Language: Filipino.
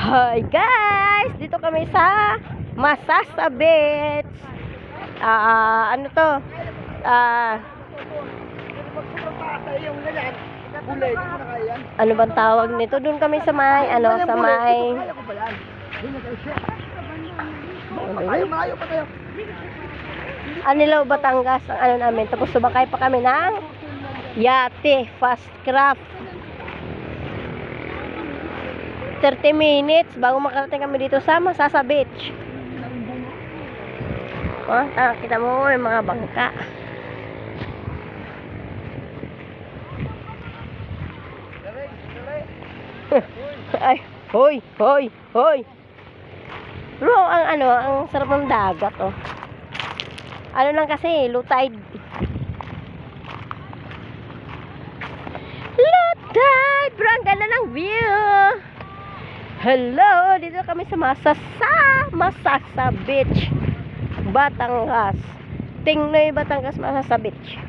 Hi guys! Dito kami sa Masasa Beach. Ano to? Ano bang tawag nito? Doon kami sa may, sa may... Anilaw, Batangas ang ano namin. Tapos subakay pa kami ng yate, fast craft. 30 minutes bago makarating kami dito sa Masasa Beach. Oh, kita mo yung mga bangka. Ay, hoy, hoy, hoy. Bro, ang sarap ng dagat, oh. Ano lang kasi, low tide. Low tide, bro, ang ganda ng view. Hello, dito kami sa Masasa Beach, Batangas. Tingnoy, Batangas, Masasa Beach.